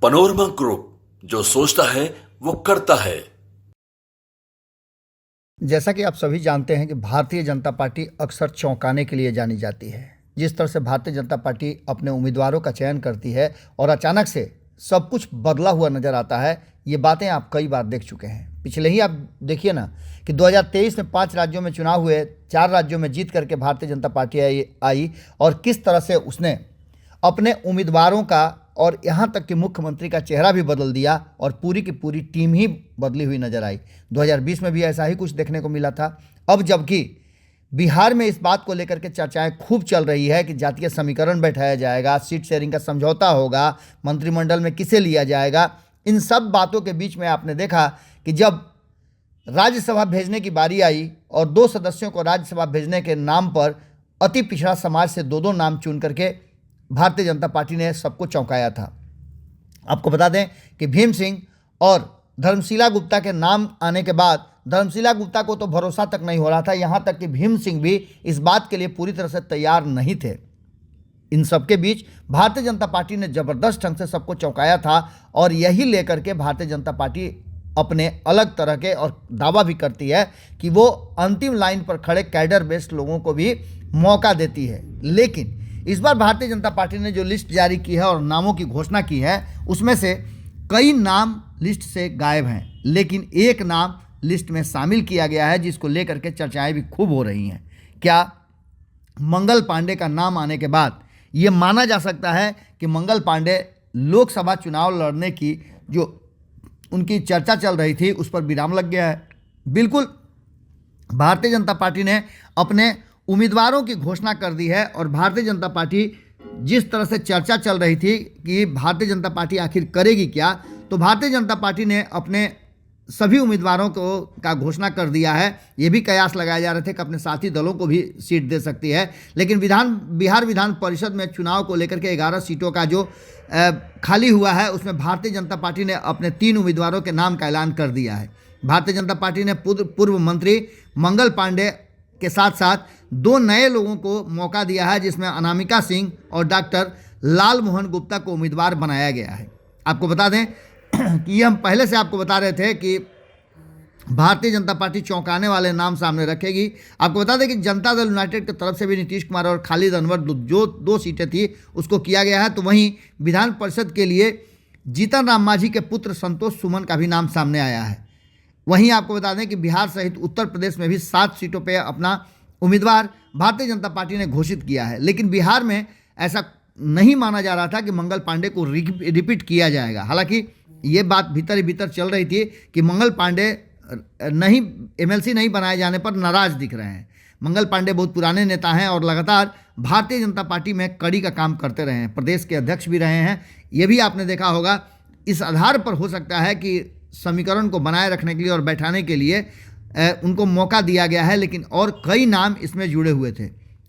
Panorama group, जो सोचता है वो करता है। जैसा कि आप सभी जानते हैं कि भारतीय जनता पार्टी अक्सर चौंकाने के लिए जानी जाती है। जिस तरह से भारतीय जनता पार्टी अपने उम्मीदवारों का चयन करती है और अचानक से सब कुछ बदला हुआ नजर आता है, ये बातें आप कई बार देख चुके हैं। पिछले ही आप देखिए ना कि 2023 में 5 राज्यों में चुनाव हुए, 4 राज्यों में जीत करके भारतीय जनता पार्टी आई और किस तरह से उसने अपने उम्मीदवारों का और यहाँ तक कि मुख्यमंत्री का चेहरा भी बदल दिया और पूरी की पूरी टीम ही बदली हुई नजर आई। 2020 में भी ऐसा ही कुछ देखने को मिला था। अब जबकि बिहार में इस बात को लेकर के चर्चाएं खूब चल रही है कि जातीय समीकरण बैठाया जाएगा, सीट शेयरिंग का समझौता होगा, मंत्रिमंडल में किसे लिया जाएगा, इन सब बातों के बीच में आपने देखा कि जब राज्यसभा भेजने की बारी आई और 2 सदस्यों को राज्यसभा भेजने के नाम पर अति पिछड़ा समाज से 2 नाम चुन करके भारतीय जनता पार्टी ने सबको चौंकाया था। आपको बता दें कि भीम सिंह और धर्मशिला गुप्ता के नाम आने के बाद धर्मशिला गुप्ता को तो भरोसा तक नहीं हो रहा था, यहाँ तक कि भीम सिंह भी इस बात के लिए पूरी तरह से तैयार नहीं थे। इन सबके बीच भारतीय जनता पार्टी ने जबरदस्त ढंग से सबको चौंकाया था और यही लेकर के भारतीय जनता पार्टी अपने अलग तरह के और दावा भी करती है कि वो अंतिम लाइन पर खड़े कैडर बेस्ड लोगों को भी मौका देती है। लेकिन इस बार भारतीय जनता पार्टी ने जो लिस्ट जारी की है और नामों की घोषणा की है, उसमें से कई नाम लिस्ट से गायब हैं, लेकिन एक नाम लिस्ट में शामिल किया गया है जिसको लेकर के चर्चाएं भी खूब हो रही हैं। क्या मंगल पांडे का नाम आने के बाद ये माना जा सकता है कि मंगल पांडे लोकसभा चुनाव लड़ने की जो उनकी चर्चा चल रही थी उस पर विराम लग गया है? बिल्कुल, भारतीय जनता पार्टी ने अपने उम्मीदवारों की घोषणा कर दी है और भारतीय जनता पार्टी जिस तरह से चर्चा चल रही थी कि भारतीय जनता पार्टी आखिर करेगी क्या, तो भारतीय जनता पार्टी ने अपने सभी उम्मीदवारों का घोषणा कर दिया है। ये भी कयास लगाए जा रहे थे कि अपने साथी दलों को भी सीट दे सकती है, लेकिन बिहार विधान परिषद में चुनाव को लेकर के 11 सीटों का जो खाली हुआ है उसमें भारतीय जनता पार्टी ने अपने 3 उम्मीदवारों के नाम का ऐलान कर दिया है। भारतीय जनता पार्टी ने पूर्व मंत्री मंगल पांडे के साथ साथ 2 नए लोगों को मौका दिया है, जिसमें अनामिका सिंह और डॉक्टर लाल मोहन गुप्ता को उम्मीदवार बनाया गया है। आपको बता दें कि ये हम पहले से आपको बता रहे थे कि भारतीय जनता पार्टी चौंकाने वाले नाम सामने रखेगी। आपको बता दें कि जनता दल यूनाइटेड की तरफ से भी नीतीश कुमार और खालिद अनवर जो 2 सीटें थी उसको किया गया है। तो वहीं विधान परिषद के लिए जीतन राम मांझी के पुत्र संतोष सुमन का भी नाम सामने आया है। वहीं आपको बता दें कि बिहार सहित उत्तर प्रदेश में भी 7 सीटों पर अपना उम्मीदवार भारतीय जनता पार्टी ने घोषित किया है। लेकिन बिहार में ऐसा नहीं माना जा रहा था कि मंगल पांडे को रिपीट किया जाएगा। हालांकि ये बात भीतर ही भीतर चल रही थी कि मंगल पांडे नहीं एमएलसी नहीं बनाए जाने पर नाराज दिख रहे हैं। मंगल पांडे बहुत पुराने नेता हैं और लगातार भारतीय जनता पार्टी में कड़ी का काम करते रहे हैं, प्रदेश के अध्यक्ष भी रहे हैं। ये भी आपने देखा होगा। इस आधार पर हो सकता है कि समीकरण को बनाए रखने के लिए और बैठाने के लिए उनको मौका दिया गया है, लेकिन और कई नाम इसमें जुड़े हुए थे।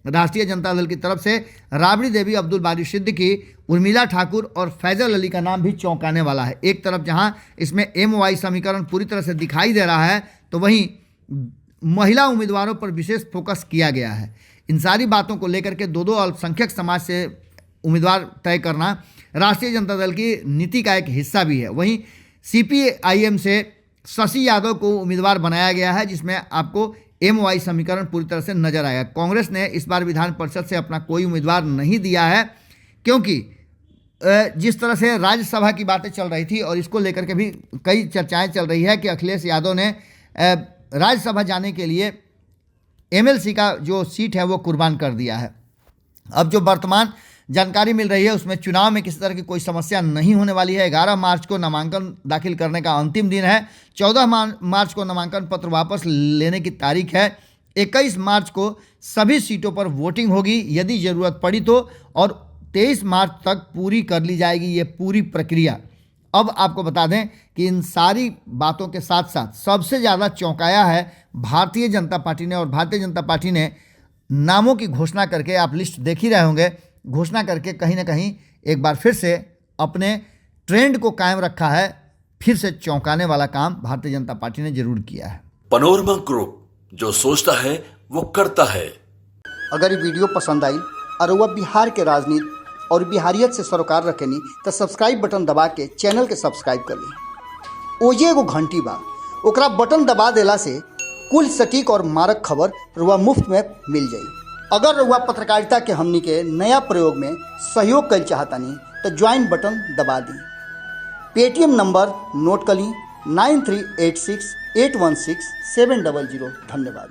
राष्ट्रीय जनता दल की तरफ से राबड़ी देवी, अब्दुल बारी सिद्दीकी, उर्मिला ठाकुर और फैजल अली का नाम भी चौंकाने वाला है। एक तरफ जहां इसमें MY समीकरण पूरी तरह से दिखाई दे रहा है, तो वहीं महिला उम्मीदवारों पर विशेष फोकस किया गया है। इन सारी बातों को लेकर के 2 अल्पसंख्यक समाज से उम्मीदवार तय करना राष्ट्रीय जनता दल की नीति का एक हिस्सा भी है। वहीं CPIM से शशि यादव को उम्मीदवार बनाया गया है, जिसमें आपको MY समीकरण पूरी तरह से नजर आएगा। कांग्रेस ने इस बार विधान परिषद से अपना कोई उम्मीदवार नहीं दिया है, क्योंकि जिस तरह से राज्यसभा की बातें चल रही थी और इसको लेकर के भी कई चर्चाएं चल रही है कि अखिलेश यादव ने राज्यसभा जाने के लिए MLC का जो सीट है वो कुर्बान कर दिया है। अब जो वर्तमान जानकारी मिल रही है उसमें चुनाव में किसी तरह की कोई समस्या नहीं होने वाली है। 11 मार्च को नामांकन दाखिल करने का अंतिम दिन है। 14 मार्च को नामांकन पत्र वापस लेने की तारीख है। 21 मार्च को सभी सीटों पर वोटिंग होगी यदि ज़रूरत पड़ी तो, और 23 मार्च तक पूरी कर ली जाएगी ये पूरी प्रक्रिया। अब आपको बता दें कि इन सारी बातों के साथ साथ सबसे ज़्यादा चौंकाया है भारतीय जनता पार्टी ने, और भारतीय जनता पार्टी ने नामों की घोषणा करके, आप लिस्ट देख ही रहे होंगे, घोषणा करके कहीं ना कहीं एक बार फिर से अपने ट्रेंड को कायम रखा है। फिर से चौंकाने वाला काम भारतीय जनता पार्टी ने जरूर किया है। पनोरमा ग्रुप, जो सोचता है वो करता है। अगर ये वीडियो पसंद आई और वह बिहार के राजनीति और बिहारियत से सरोकार रखेनी तो सब्सक्राइब बटन दबा के चैनल के सब्सक्राइब कर ली। ओजे एगो घंटी बा, ओकरा बटन दबा देला से कुल सटीक और मारक खबर रुआ मुफ्त में मिल जाई। अगर रुआ पत्रकारिता के हमनी के नया प्रयोग में सहयोग कर चाहतानी तो ज्वाइन बटन दबा दी। पेटीएम नंबर नोट कर ली 9386816700। धन्यवाद।